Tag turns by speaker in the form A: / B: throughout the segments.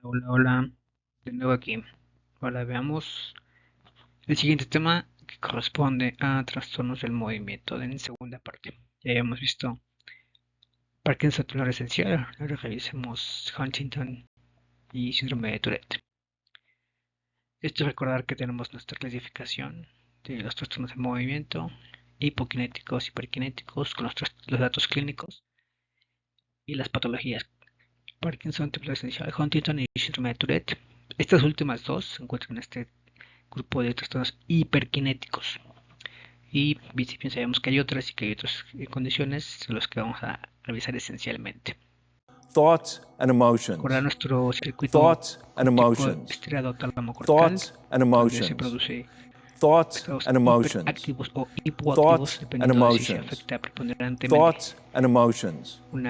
A: Hola, hola, de nuevo aquí. Ahora veamos el siguiente tema que corresponde a trastornos del movimiento en segunda parte. Ya habíamos visto Parkinson celular esencial, ahora revisemos Huntington y síndrome de Tourette. Esto es recordar que tenemos nuestra clasificación de los trastornos del movimiento, hipokinéticos, hiperkinéticos, con los datos clínicos y las patologías. Parkinson celular esencial, Huntington y síndrome de Tourette. Estas últimas dos se encuentran en este grupo de trastornos hiperkinéticos. Y bien sabemos que hay otras y que hay otras condiciones de las que vamos a revisar esencialmente.
B: Thoughts and
A: Recordar
B: emotions.
A: nuestro circuito
B: Thoughts and
A: cortico
B: emotions.
A: estriado tálamo cortical,
B: Thoughts and
A: donde se
B: emotions.
A: produce
B: Thoughts
A: estados
B: and emotions.
A: hiperactivos o hipoactivos,
B: Thoughts and
A: dependiendo de si se
B: emotions.
A: afecta preponderantemente
B: Thoughts and emotions.
A: un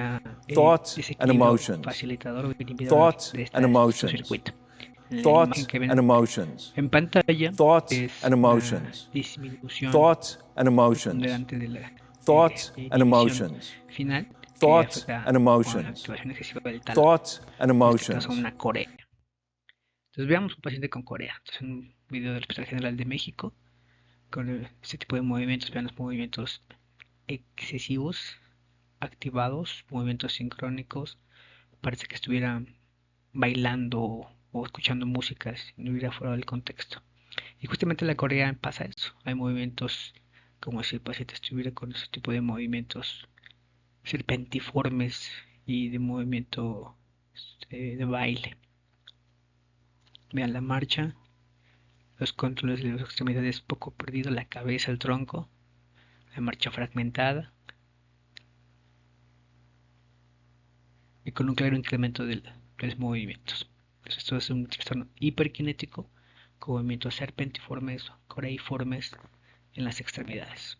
B: Thoughts and
A: desequilibrio
B: emotions.
A: facilitador o inhibidor
B: Thoughts
A: de
B: and
A: este
B: emotions.
A: circuito. En la imagen
B: Thoughts
A: que
B: and
A: ven
B: emotions.
A: en pantalla
B: Thoughts
A: es
B: and
A: una
B: emotions.
A: disminución
B: Thoughts and emotions.
A: preponderante de la
B: Thoughts and
A: inhibición
B: emotions.
A: final que
B: Thoughts
A: afecta
B: and
A: con la
B: emotions.
A: activación excesiva del tálamo,
B: Thoughts and
A: en este caso
B: emotions.
A: una corea. Entonces veamos un paciente con corea. Entonces un video del Hospital General de México con este tipo de movimientos, vean los movimientos excesivos, activados, movimientos sincrónicos, parece que estuviera bailando o escuchando música si no hubiera fuera del contexto. Y justamente en la corea pasa eso, hay movimientos como si el paciente estuviera con ese tipo de movimientos serpentiformes y de movimiento de baile. Vean la marcha, los controles de las extremidades poco perdido, la cabeza, el tronco, la marcha fragmentada y con un claro incremento de los movimientos. Entonces, esto es un trastorno hiperkinético con movimientos serpentiformes, coreiformes en las extremidades.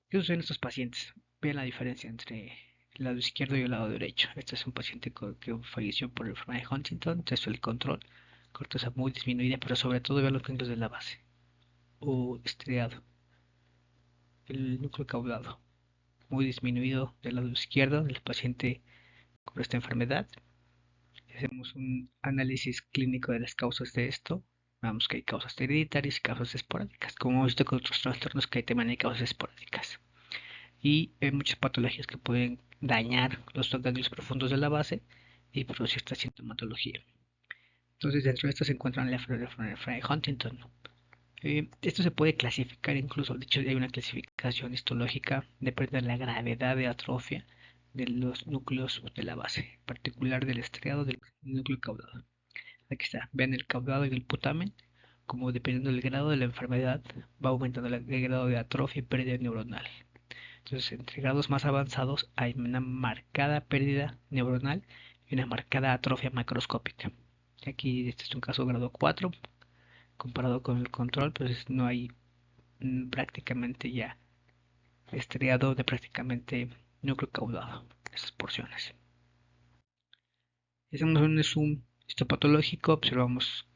A: ¿Qué sucede en estos pacientes? Vean la diferencia entre el lado izquierdo y el lado derecho. Este es un paciente que falleció por enfermedad de Huntington, entonces el control, corteza muy disminuida, pero sobre todo vean los ganglios de la base, o estriado, el núcleo caudado, muy disminuido del lado izquierdo del paciente con esta enfermedad. Hacemos un análisis clínico de las causas de esto. Vemos que hay causas hereditarias y causas esporádicas. Como hemos visto con otros trastornos que también hay causas esporádicas. Y hay muchas patologías que pueden dañar los ganglios profundos de la base y producir esta sintomatología. Entonces, dentro de esto se encuentran la enfermedad de Huntington. Esto se puede clasificar incluso, de hecho hay una clasificación histológica, depende de la gravedad de atrofia de los núcleos de la base, en particular del estriado del núcleo caudado. Aquí está, ven el caudado y el putamen, como dependiendo del grado de la enfermedad va aumentando el grado de atrofia y pérdida neuronal. Entonces, entre grados más avanzados hay una marcada pérdida neuronal y una marcada atrofia macroscópica. Aquí este es un caso grado 4, comparado con el control, pues no hay prácticamente ya estriado de prácticamente núcleo caudado, esas porciones. Hacemos un zoom histopatológico, observamos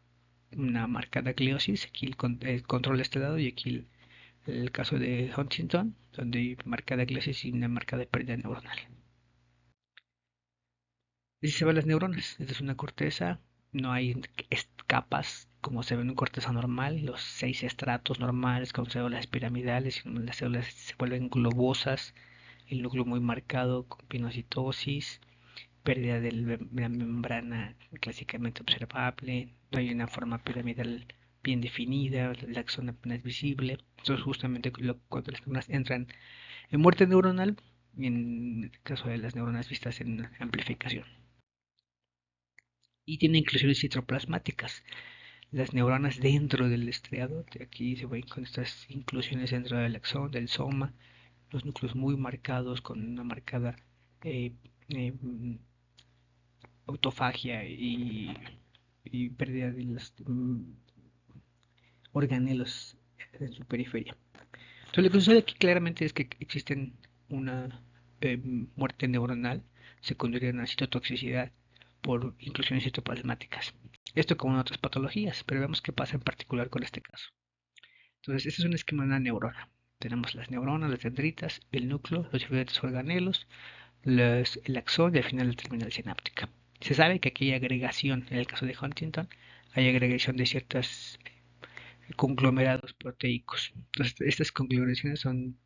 A: una marcada gliosis, aquí el control está dado y aquí el caso de Huntington, donde hay marcada gliosis y una marcada pérdida neuronal. Así se ven las neuronas, esta es una corteza, no hay capas como se ve en una corteza normal, los 6 estratos normales con células piramidales, las células se vuelven globosas, el núcleo muy marcado con pinocitosis, pérdida de la membrana clásicamente observable, no hay una forma piramidal bien definida, la axón apenas visible. Eso es justamente cuando las neuronas entran en muerte neuronal y en el caso de las neuronas vistas en amplificación. Y tiene inclusiones citoplasmáticas. Las neuronas dentro del estriado, de aquí se ven con estas inclusiones dentro del axón, del soma, los núcleos muy marcados con una marcada eh, eh, autofagia y pérdida de los organelos en su periferia. Entonces, lo que sucede aquí claramente es que existen una muerte neuronal secundaria a una citotoxicidad por inclusiones citoplasmáticas. Esto como en otras patologías, pero vemos qué pasa en particular con este caso. Entonces, este es un esquema de una neurona. tenemos las neuronas, las dendritas, el núcleo, los diferentes organelos, el axón y al final la terminal sináptica. Se sabe que aquí hay agregación, en el caso de Huntington, hay agregación de ciertos conglomerados proteicos. Entonces, estas conglomeraciones son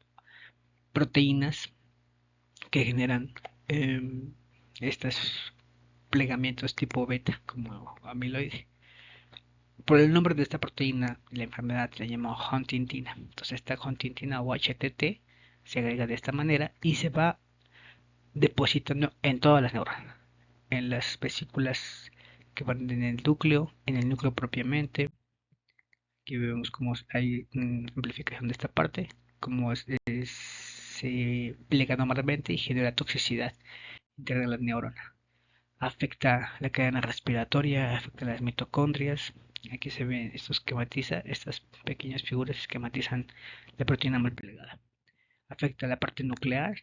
A: proteínas que generan estos plegamientos tipo beta, como amiloide. Por el nombre de esta proteína, la enfermedad se llama huntingtina. Entonces, esta huntingtina o HTT se agrega de esta manera y se va depositando en todas las neuronas, en las vesículas que van en el núcleo propiamente. Aquí vemos cómo hay una amplificación de esta parte, cómo se plega normalmente y genera toxicidad interna de la neurona. Afecta la cadena respiratoria, afecta las mitocondrias. Aquí se ven, esto esquematiza, estas pequeñas figuras esquematizan la proteína mal plegada. Afecta la parte nuclear,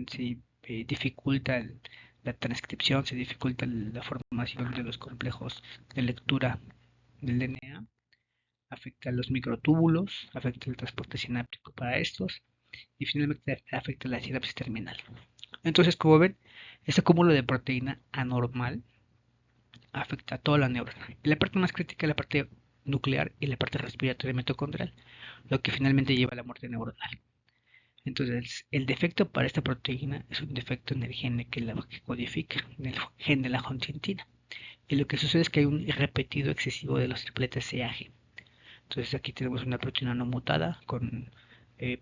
A: se dificulta la transcripción, se dificulta la formación de los complejos de lectura del DNA, afecta los microtúbulos, afecta el transporte sináptico para estos y finalmente afecta la sinapsis terminal. Entonces, como ven, este cúmulo de proteína anormal afecta a toda la neurona. Y la parte más crítica es la parte nuclear y la parte respiratoria mitocondrial, lo que finalmente lleva a la muerte neuronal. Entonces, el defecto para esta proteína es un defecto en el gen que la codifica, en el gen de la huntingtina. Y lo que sucede es que hay un repetido excesivo de los tripletes CAG. Entonces, aquí tenemos una proteína no mutada con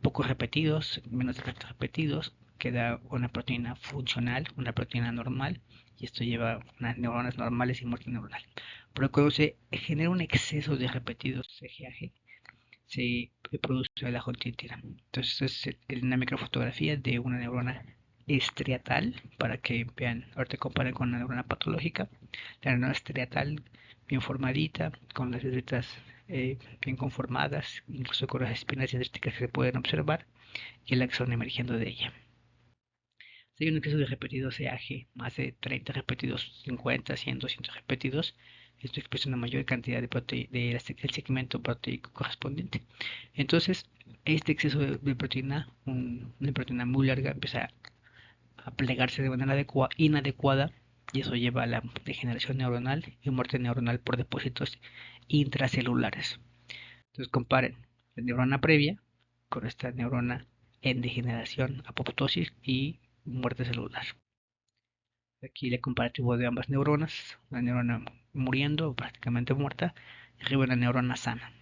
A: pocos repetidos, menos de 30 repetidos, que da una proteína funcional, una proteína normal, y esto lleva a unas neuronas normales y muerte neuronal. Pero cuando se genera un exceso de repetidos CGAG, se produce la huntingtina. Entonces es una microfotografía de una neurona estriatal para que vean, ahorita comparen con una neurona patológica. La neurona estriatal bien formadita, con las dendritas bien conformadas, incluso con las espinas dendríticas que se pueden observar y el axón emergiendo de ella. Si hay un exceso de repetidos CAG, más de 30 repetidos, 50, 100, 200 repetidos, esto expresa una mayor cantidad del segmento proteico correspondiente. Entonces, este exceso de proteína, una proteína muy larga, empieza a plegarse de manera inadecuada y eso lleva a la degeneración neuronal y muerte neuronal por depósitos intracelulares. Entonces, comparen la neurona previa con esta neurona en degeneración, apoptosis y muerte celular. Aquí el comparativo de ambas neuronas, la neurona muriendo, prácticamente muerta, y arriba una neurona sana.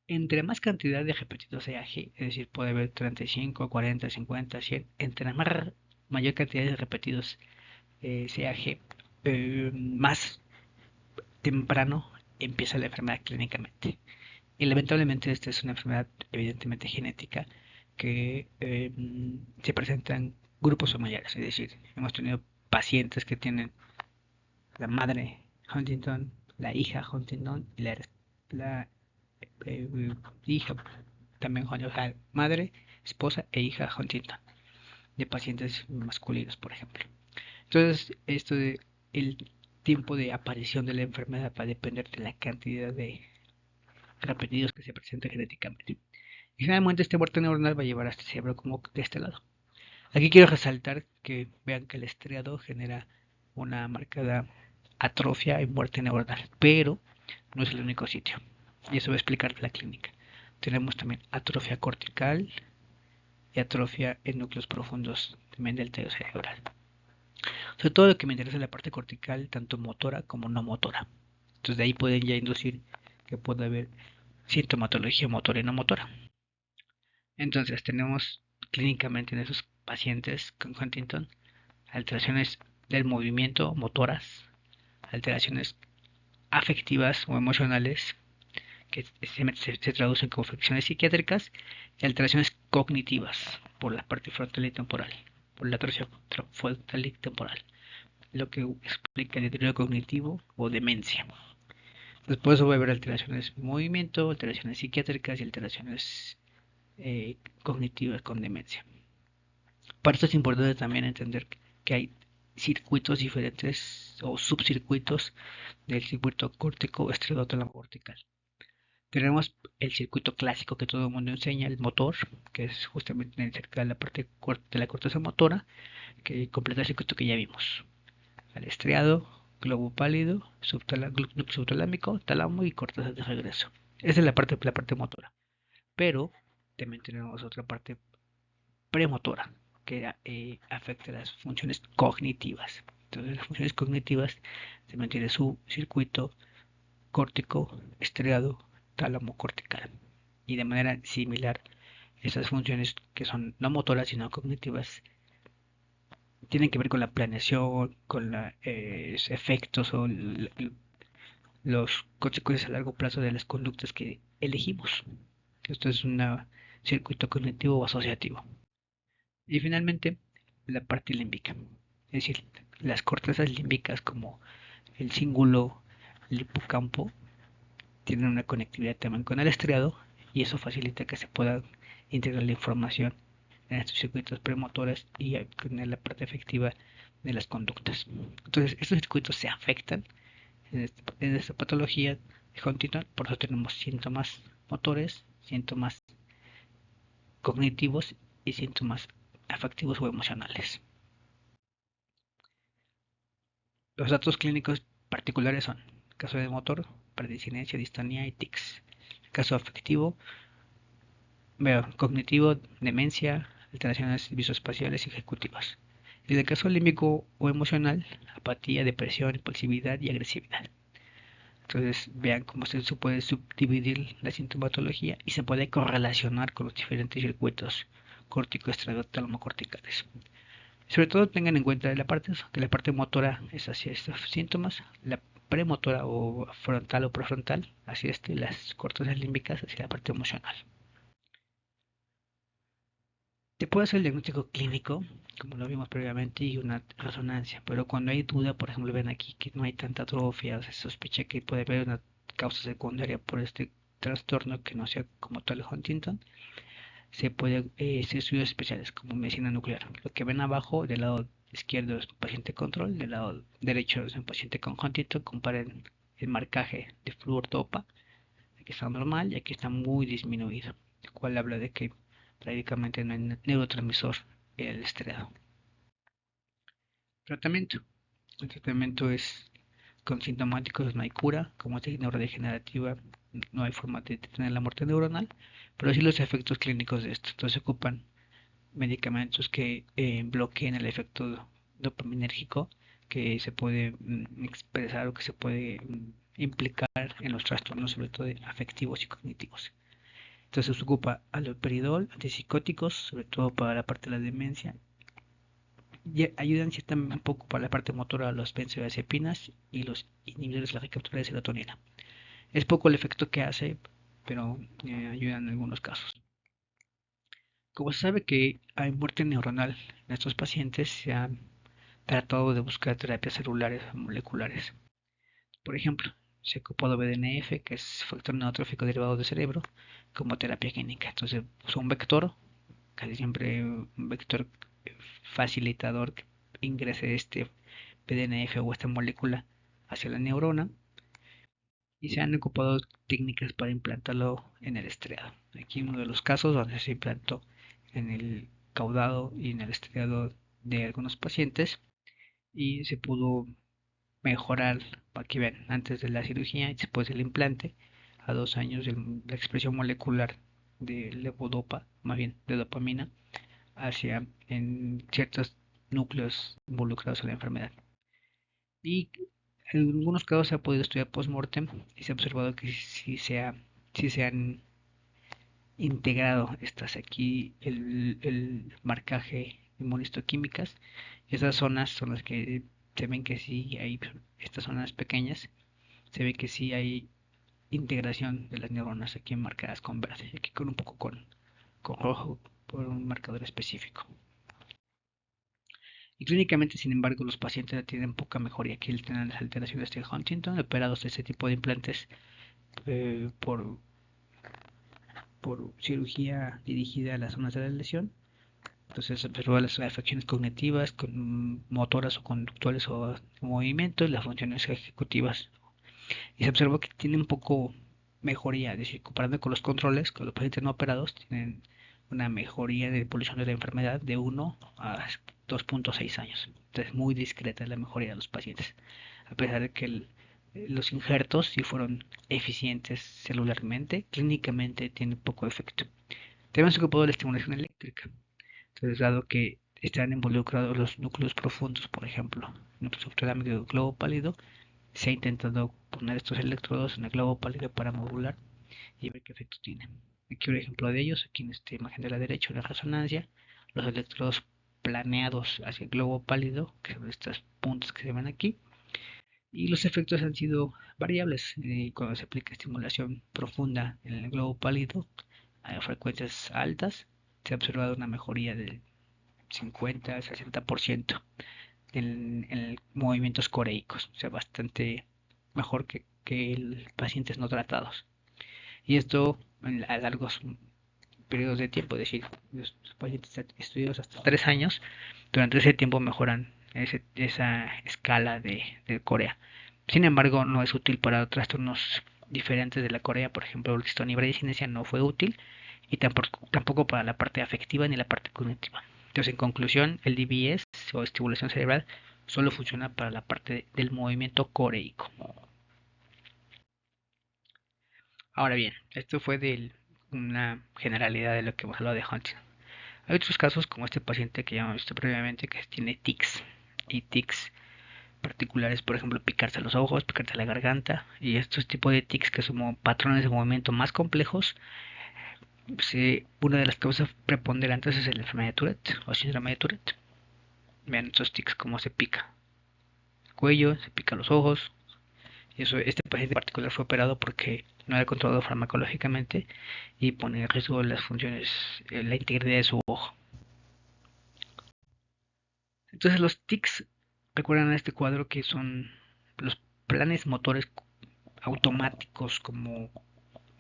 A: Entre más cantidad de repetidos CAG, es decir, puede haber 35, 40, 50, 100, entre mayor cantidad de repetidos CAG, más temprano empieza la enfermedad clínicamente. Y lamentablemente esta es una enfermedad evidentemente genética que se presenta en grupos familiares, es decir, hemos tenido pacientes que tienen la madre Huntington, la hija Huntington y la hija también Huntington, o sea, madre, esposa e hija Huntington, de pacientes masculinos, por ejemplo. Entonces, esto de el tiempo de aparición de la enfermedad va a depender de la cantidad de repetidos que se presenta genéticamente. Y generalmente este muerte neuronal va a llevar a este cerebro como de este lado. Aquí quiero resaltar que vean que el estriado genera una marcada atrofia y muerte neuronal, pero no es el único sitio. Y eso va a explicar la clínica. Tenemos también atrofia cortical y atrofia en núcleos profundos también del tallo cerebral. Sobre todo lo que me interesa es la parte cortical, tanto motora como no motora. Entonces de ahí pueden ya inducir que puede haber sintomatología motora y no motora. Entonces tenemos clínicamente en esos pacientes con Huntington alteraciones del movimiento motoras, alteraciones afectivas o emocionales que se traducen como afecciones psiquiátricas y alteraciones cognitivas por la parte frontal y temporal, por la atrofia frontal y temporal, lo que explica el deterioro cognitivo o demencia. Después va a haber alteraciones de movimiento, alteraciones psiquiátricas y alteraciones cognitivas con demencia. Para esto es importante también entender que hay circuitos diferentes o subcircuitos del circuito córtico estriado cortical. Tenemos el circuito clásico que todo el mundo enseña, el motor, que es justamente cerca de la parte de la corteza motora, que completa el circuito que ya vimos. Al estriado, globo pálido, núcleo subtalámico, tálamo y corteza de regreso. Esa es la parte motora. Pero también tenemos otra parte premotora que afecta las funciones cognitivas. Entonces, las funciones cognitivas también tienen su circuito córtico, estriado, tálamo cortical. Y de manera similar, esas funciones que son no motoras sino cognitivas tienen que ver con la planeación, con los efectos o los consecuencias a largo plazo de las conductas que elegimos. Esto es un circuito cognitivo o asociativo. Y finalmente, la parte límbica. Es decir, las cortezas límbicas como el cíngulo, el hipocampo, tienen una conectividad también con el estriado y eso facilita que se pueda integrar la información en estos circuitos premotores y tener la parte efectiva de las conductas. Entonces, estos circuitos se afectan en esta patología de Huntington, por eso tenemos síntomas motores, síntomas cognitivos y síntomas afectivos o emocionales. Los datos clínicos particulares son caso de motor, paradisinencia, distonía y tics. El caso afectivo, cognitivo, demencia, alteraciones visoespaciales y ejecutivas. En el caso límbico o emocional, apatía, depresión, impulsividad y agresividad. Entonces vean cómo se puede subdividir la sintomatología y se puede correlacionar con los diferentes circuitos córtico, estriado, tálamo corticales. Sobre todo tengan en cuenta que la parte motora es hacia estos síntomas, la premotora o frontal o prefrontal hacia las cortezas límbicas hacia la parte emocional. Te puede hacer el diagnóstico clínico, como lo vimos previamente, y una resonancia, pero cuando hay duda, por ejemplo, ven aquí que no hay tanta atrofia, o se sospecha que puede haber una causa secundaria por este trastorno que no sea como tal Huntington, se puede hacer estudios especiales como medicina nuclear. Lo que ven abajo del lado izquierdo es un paciente control, del lado derecho es un paciente con Huntington. Comparen el marcaje de flúor dopa, aquí está normal y aquí está muy disminuido, lo cual habla de que prácticamente no hay neurotransmisor el estriado. Tratamiento. El tratamiento es con sintomáticos, no hay cura, como es neurodegenerativa, no hay forma de detener la muerte neuronal, pero sí los efectos clínicos de esto. Entonces se ocupan medicamentos que bloqueen el efecto dopaminérgico que se puede expresar o que se puede implicar en los trastornos, sobre todo afectivos y cognitivos. Entonces se ocupa haloperidol, antipsicóticos, sobre todo para la parte de la demencia, y ayudan ciertamente un poco para la parte motora a los benzodiazepinas y los inhibidores de la recaptura de serotonina. Es poco el efecto que hace, pero ayudan en algunos casos. Como se sabe que hay muerte neuronal en estos pacientes, se han tratado de buscar terapias celulares o moleculares. Por ejemplo, se ha ocupado BDNF, que es factor neurotrófico derivado del cerebro, como terapia clínica. Entonces, usa un vector, casi siempre un vector facilitador que ingrese este BDNF o esta molécula hacia la neurona y se han ocupado técnicas para implantarlo en el estriado. Aquí uno de los casos donde se implantó en el caudado y en el estriado de algunos pacientes y se pudo mejorar, para que vean, antes de la cirugía y después del implante, a 2 años de la expresión molecular de levodopa, más bien de dopamina, hacia en ciertos núcleos involucrados en la enfermedad. Y en algunos casos se ha podido estudiar post-mortem y se ha observado que sí se han integrado estas aquí el marcaje inmunistoquímicas. Esas zonas son las que se ven que sí hay, estas zonas pequeñas, se ve que sí hay integración de las neuronas aquí marcadas con verde, aquí con un poco con rojo por un marcador específico. Y clínicamente, sin embargo, los pacientes tienen poca mejoría que tienen las alteraciones de Huntington, operados de este tipo de implantes eh, por, por cirugía dirigida a las zonas de la lesión. Entonces se observa las afecciones cognitivas, con motoras o conductuales o movimientos, las funciones ejecutivas. Y se observó que tiene un poco mejoría, es decir, comparando con los controles, con los pacientes no operados, tienen una mejoría de evolución de la enfermedad de 1 a 2,6 años. Entonces, muy discreta la mejoría de los pacientes, a pesar de que los injertos sí fueron eficientes celularmente, clínicamente tienen poco efecto. También se ocupó de la estimulación eléctrica. Entonces, dado que están involucrados los núcleos profundos, por ejemplo, en el subterámico del globo pálido, se ha intentado poner estos electrodos en el globo pálido para modular y ver qué efecto tiene. Aquí un ejemplo de ellos, aquí en esta imagen de la derecha, una resonancia, los electrodos planeados hacia el globo pálido, que son estas puntas que se ven aquí, y los efectos han sido variables. Cuando se aplica estimulación profunda en el globo pálido a frecuencias altas, se ha observado una mejoría del 50-60% en movimientos coreicos, o sea, bastante mejor que pacientes no tratados. Y esto a largos periodos de tiempo, es decir, los pacientes estudiados hasta 3 años, durante ese tiempo mejoran esa escala de Corea. Sin embargo, no es útil para trastornos diferentes de la Corea, por ejemplo, el distonía no fue útil y tampoco para la parte afectiva ni la parte cognitiva. Entonces, en conclusión, el DBS o estimulación cerebral solo funciona para la parte del movimiento coreico. Ahora bien, esto fue de una generalidad de lo que hemos hablado de Huntington. Hay otros casos como este paciente que ya hemos visto previamente que tiene tics y tics particulares, por ejemplo, picarse los ojos, picarse la garganta y estos tipos de tics que son patrones de movimiento más complejos. Una de las causas preponderantes es la enfermedad de Tourette o síndrome de Tourette. Vean estos tics como se pica el cuello, se pica los ojos. Y eso, este paciente en particular fue operado porque no era controlado farmacológicamente y pone en riesgo las funciones, la integridad de su ojo. Entonces los tics, recuerdan a este cuadro que son los planes motores automáticos como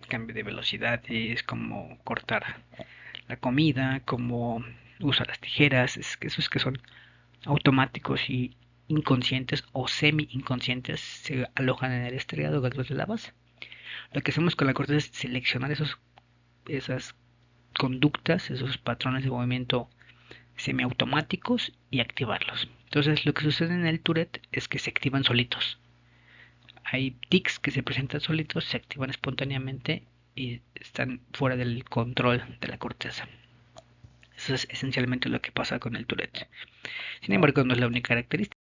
A: cambio de velocidades, como cortar la comida, como usar las tijeras, esos que son automáticos y inconscientes o semi inconscientes se alojan en el estriado ganglios de la base. Lo que hacemos con la corteza es seleccionar esas conductas, esos patrones de movimiento semiautomáticos y activarlos. Entonces lo que sucede en el Tourette es que se activan solitos. Hay tics que se presentan solitos, se activan espontáneamente y están fuera del control de la corteza. Eso es esencialmente lo que pasa con el Tourette. Sin embargo, no es la única característica.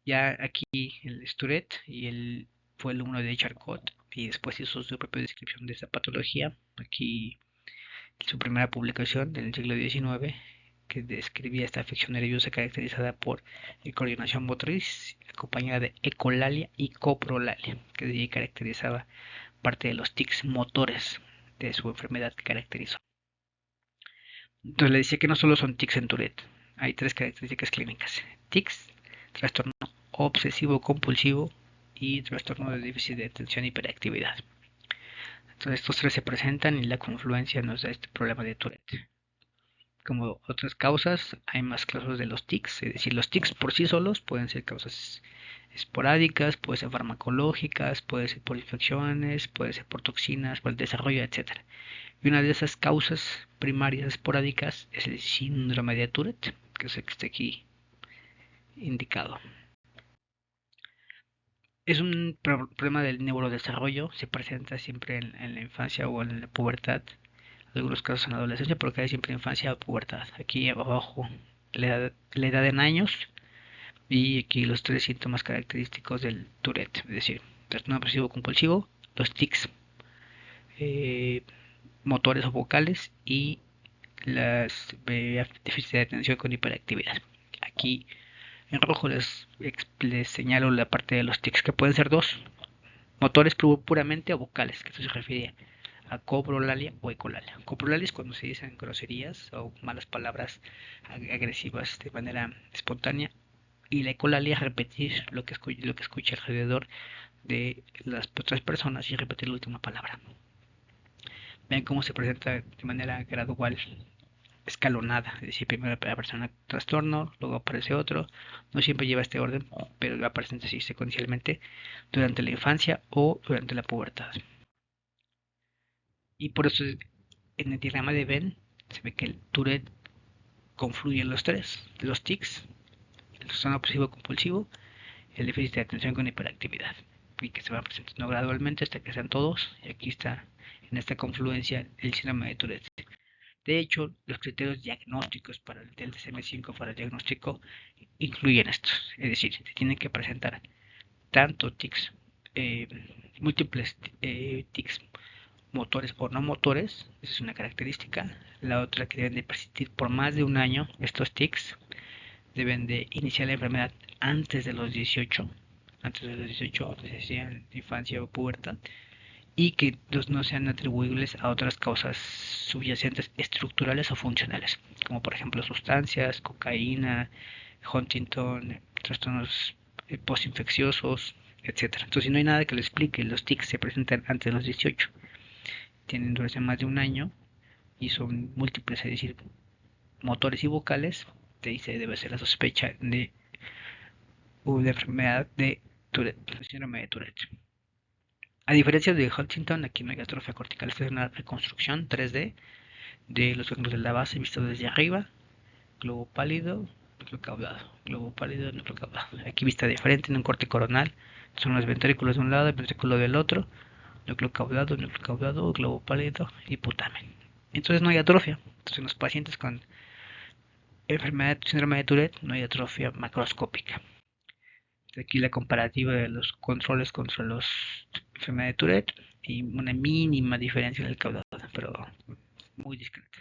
A: Ya aquí el Tourette fue el alumno de Charcot y después hizo su propia descripción de esta patología. Aquí su primera publicación del siglo XIX que describía esta afección nerviosa caracterizada por coordinación motriz acompañada de ecolalia y coprolalia, que de ahí caracterizaba parte de los tics motores de su enfermedad que caracterizó. Entonces le decía que no solo son tics en Tourette, hay 3 características clínicas: tics, trastorno obsesivo compulsivo y trastorno de déficit de atención y hiperactividad. Entonces estos 3 se presentan y la confluencia nos da este problema de Tourette. Como otras causas, hay más casos de los tics, es decir, los tics por sí solos pueden ser causas esporádicas, pueden ser farmacológicas, puede ser por infecciones, puede ser por toxinas, por el desarrollo, etc. Y una de esas causas primarias esporádicas es el síndrome de Tourette, que es el que está aquí indicado. Es un problema del neurodesarrollo, se presenta siempre en la infancia o en la pubertad, algunos casos en la adolescencia, pero cae siempre en infancia o pubertad. Aquí abajo la edad en años y aquí los 3 síntomas característicos del Tourette, es decir, trastorno obsesivo compulsivo, los tics motores o vocales y las déficits de atención con hiperactividad. Aquí en rojo les señalo la parte de los tics que pueden ser 2: motores puramente o vocales, que esto se refiere a coprolalia o ecolalia. Coprolalia es cuando se dicen groserías o malas palabras agresivas de manera espontánea, y la ecolalia es repetir lo que escucha alrededor de las otras personas y repetir la última palabra. Vean cómo se presenta de manera gradual escalonada, es decir, primero aparece un trastorno, luego aparece otro, no siempre lleva este orden, pero aparecen así secuencialmente durante la infancia o durante la pubertad. Y por eso en el diagrama de Venn se ve que el Tourette confluye en los tres, los tics, el trastorno obsesivo compulsivo, el déficit de atención con hiperactividad, y que se van presentando gradualmente hasta que sean todos, y aquí está en esta confluencia el síndrome de Tourette. De hecho, los criterios diagnósticos para el DSM-5 para el diagnóstico incluyen estos, es decir, se tienen que presentar tanto tics, eh, múltiples tics motores o no motores, esa es una característica. La otra, que deben de persistir por más de un año estos tics, deben de iniciar la enfermedad antes de los 18, antes de los 18, sea infancia o pubertad, y que no sean atribuibles a otras causas subyacentes estructurales o funcionales, como por ejemplo sustancias, cocaína, Huntington, trastornos postinfecciosos, etcétera. Entonces, si no hay nada que lo explique, los tics se presentan antes de los 18, tienen duración más de un año y son múltiples, es decir, motores y vocales, de ahí se debe hacer la sospecha de una enfermedad de Tourette, síndrome de Tourette. A diferencia de Huntington, aquí no hay atrofia cortical, esta es una reconstrucción 3D de los ángulos de la base visto desde arriba, globo pálido, núcleo caudado, globo pálido, núcleo caudado. Aquí vista de frente en un corte coronal, son los ventrículos de un lado, el ventrículo del otro, núcleo caudado, globo pálido y putamen. Entonces no hay atrofia. Entonces en los pacientes con enfermedad síndrome de Tourette no hay atrofia macroscópica. Aquí la comparativa de los controles contra los enfermedad de Tourette y una mínima diferencia en el caudado, pero muy discreta.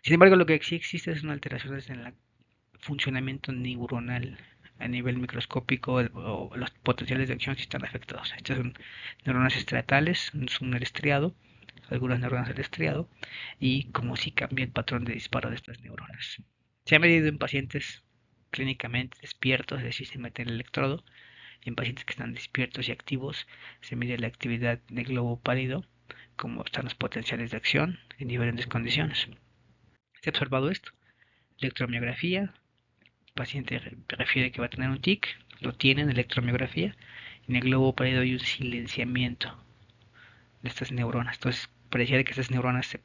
A: Sin embargo, lo que sí existe es una alteración en el funcionamiento neuronal a nivel microscópico o los potenciales de acción si están afectados. Estas son neuronas estratales, un estriado, algunas neuronas del estriado, y como si cambia el patrón de disparo de estas neuronas. Se ha medido en pacientes clínicamente despiertos, es decir, se mete el electrodo, y en pacientes que están despiertos y activos se mide la actividad del globo pálido, como están los potenciales de acción en diferentes condiciones. Se ha observado esto. Electromiografía, el paciente refiere que va a tener un tic, lo tiene en electromiografía, en el globo pálido hay un silenciamiento de estas neuronas. Entonces, pareciera que estas neuronas,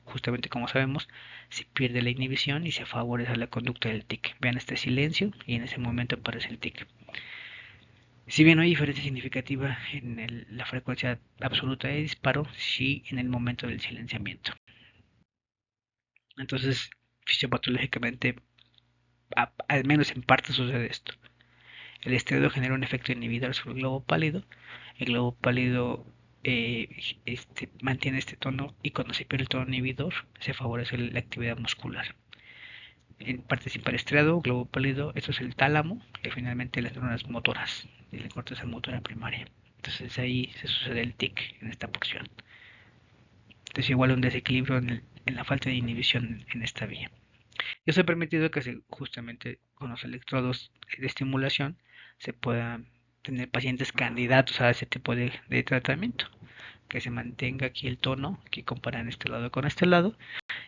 A: justamente como sabemos, se pierde la inhibición y se favorece la conducta del tic. Vean este silencio y en ese momento aparece el tic. Si bien no hay diferencia significativa en la frecuencia absoluta de disparo, sí en el momento del silenciamiento. Entonces, fisiopatológicamente, al menos en parte sucede esto. El esteroide genera un efecto inhibidor sobre el globo pálido. El globo pálido mantiene este tono y cuando se pierde el tono inhibidor se favorece la actividad muscular. En participa el estriado, globo pálido, esto es el tálamo y finalmente las neuronas motoras de la corteza motora primaria. Entonces ahí se sucede el tic en esta porción. Entonces igual un desequilibrio en la falta de inhibición en esta vía. Eso ha permitido que justamente con los electrodos de estimulación se puedan tener pacientes candidatos a ese tipo de tratamiento, que se mantenga aquí el tono, que comparan este lado con este lado,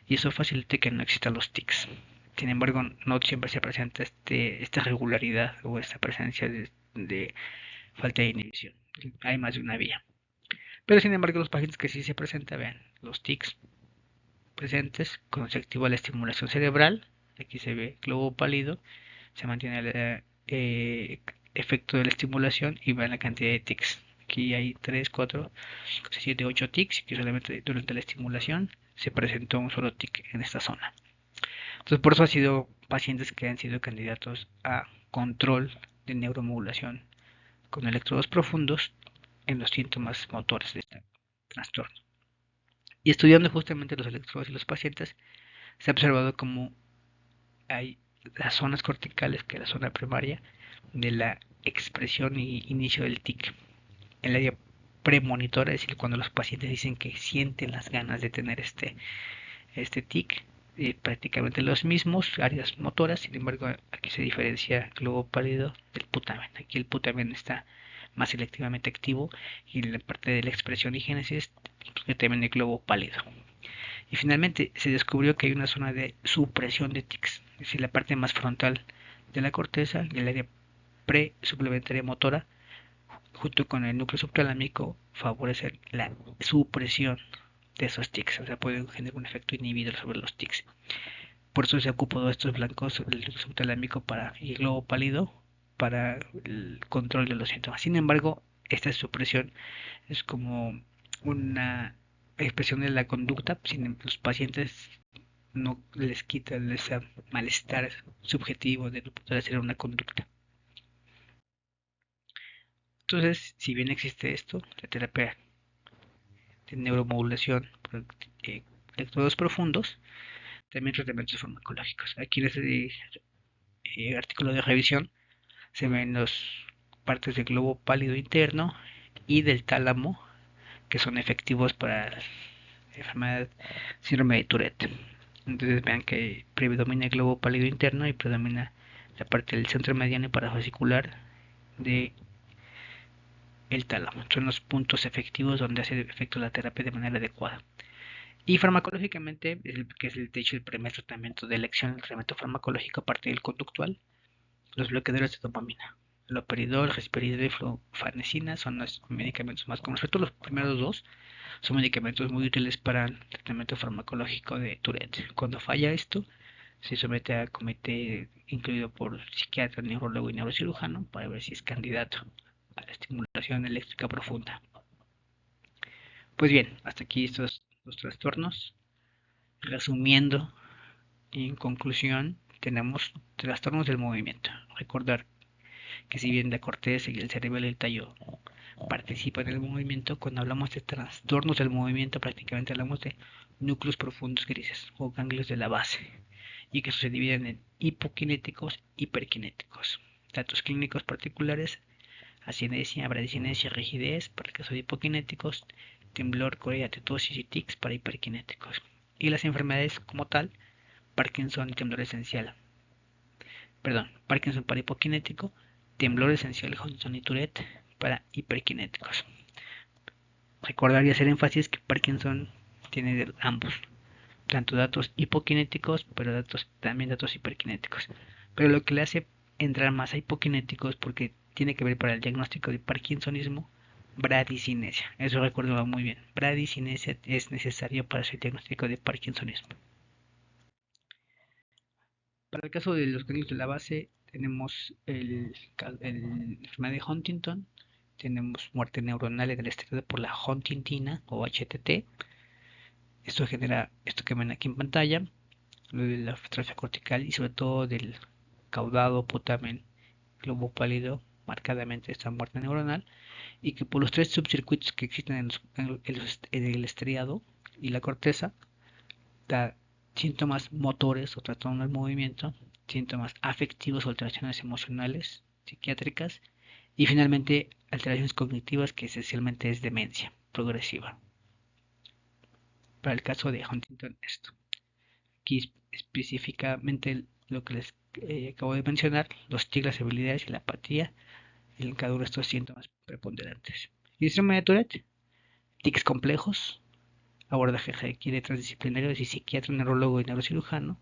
A: y eso facilita que no existan los tics. Sin embargo, no siempre se presenta esta regularidad o esta presencia de falta de inhibición. Hay más de una vía. Pero sin embargo, los pacientes que sí se presentan, vean, los tics presentes, cuando se activa la estimulación cerebral, aquí se ve globo pálido, se mantiene el efecto de la estimulación y vean la cantidad de tics. Aquí hay 3, 4, 7, 8 tics, que solamente durante la estimulación se presentó un solo tic en esta zona. Entonces, por eso ha sido pacientes que han sido candidatos a control de neuromodulación con electrodos profundos en los síntomas motores de este trastorno. Y estudiando justamente los electrodos y los pacientes, se ha observado como hay las zonas corticales, que es la zona primaria, de la expresión y inicio del tic. El área premonitora, es decir, cuando los pacientes dicen que sienten las ganas de tener este tic, prácticamente los mismos áreas motoras, sin embargo aquí se diferencia el globo pálido del putamen. Aquí el putamen está más selectivamente activo y en la parte de la expresión y génesis también el globo pálido. Y finalmente se descubrió que hay una zona de supresión de tics, es decir, la parte más frontal de la corteza y el área presuplementaria motora, junto con el núcleo subtalámico, favorecen la supresión de esos tics, o sea, pueden generar un efecto inhibidor sobre los tics. Por eso se ocupó de estos blancos, el núcleo subtalámico y el globo pálido para el control de los síntomas. Sin embargo, esta supresión es como una expresión de la conducta, sin los pacientes no les quita ese malestar subjetivo de no poder hacer una conducta. Entonces, si bien existe esto, la terapia de neuromodulación por electrodos profundos, también tratamientos farmacológicos. Aquí en este artículo de revisión se ven las partes del globo pálido interno y del tálamo que son efectivos para la enfermedad síndrome de Tourette. Entonces vean que predomina el globo pálido interno y predomina la parte del centro mediano y parafascicular de el tálamo. Son los puntos efectivos donde hace efecto la terapia de manera adecuada. Y farmacológicamente, que es el techo del primer tratamiento de elección del tratamiento farmacológico a partir del conductual, los bloqueadores de dopamina. El loperidol, risperidol y florfanesina son los medicamentos más comunes. Sobre todo los primeros dos son medicamentos muy útiles para el tratamiento farmacológico de Tourette. Cuando falla esto, se somete a comité incluido por psiquiatra, neurólogo y neurocirujano para ver si es candidato a la estimulación eléctrica profunda. Pues bien, hasta aquí estos los trastornos. Resumiendo, en conclusión, tenemos trastornos del movimiento. Recordar que si bien la corteza y el cerebro y el tallo participan en el movimiento, cuando hablamos de trastornos del movimiento prácticamente hablamos de núcleos profundos grises o ganglios de la base, y que eso se dividen en hipokinéticos y hiperkinéticos. Datos clínicos particulares: acinesia, bradicinesia, rigidez para el caso de hipokinéticos, temblor, corea, tetosis y tics para hiperkinéticos. Y las enfermedades como tal: Parkinson y temblor esencial. Parkinson para hipokinético, temblor esencial, Huntington y Tourette para hiperkinéticos. Recordar y hacer énfasis que Parkinson tiene ambos, tanto datos hipokinéticos, pero también datos hiperkinéticos. Pero lo que le hace entrar más a hipokinéticos, porque tiene que ver para el diagnóstico de parkinsonismo, bradicinesia. Eso recuerdo muy bien. Bradicinesia es necesario para el diagnóstico de parkinsonismo. Para el caso de los ganglios de la base, tenemos el enfermedad de Huntington, tenemos muerte neuronal en el estriado por la huntingtina o HTT. Esto genera esto que ven aquí en pantalla, la atrofia cortical y sobre todo del caudado, putamen, globo pálido, marcadamente esta muerte neuronal, y que por los tres subcircuitos que existen en el estriado y la corteza, da síntomas motores o trastorno del movimiento, síntomas afectivos o alteraciones emocionales, psiquiátricas, y finalmente alteraciones cognitivas, que esencialmente es demencia progresiva. Para el caso de Huntington, esto. Aquí específicamente lo que les acabo de mencionar: los tics, las habilidades y la apatía en cada uno de estos síntomas preponderantes. Y el síndrome de Tourette: tics complejos, abordaje requiere transdisciplinario de psiquiatra, neurólogo y neurocirujano.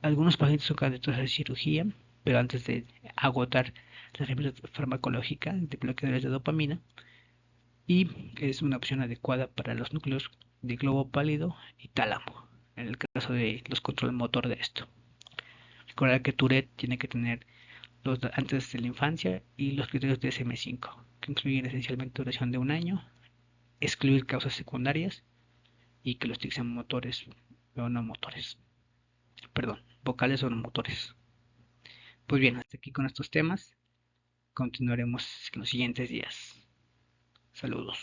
A: Algunos pacientes son candidatos a cirugía, pero antes de agotar la rehabilitación farmacológica de bloqueadores de dopamina, y es una opción adecuada para los núcleos de globo pálido y tálamo, en el caso de los control motor de esto. Recordar que Tourette tiene que tener los antes de la infancia y los criterios de DSM-5, que incluyen esencialmente duración de 1 año, excluir causas secundarias y que los tics sean motores o no motores. Vocales o no motores. Pues bien, hasta aquí con estos temas. Continuaremos en los siguientes días. Saludos.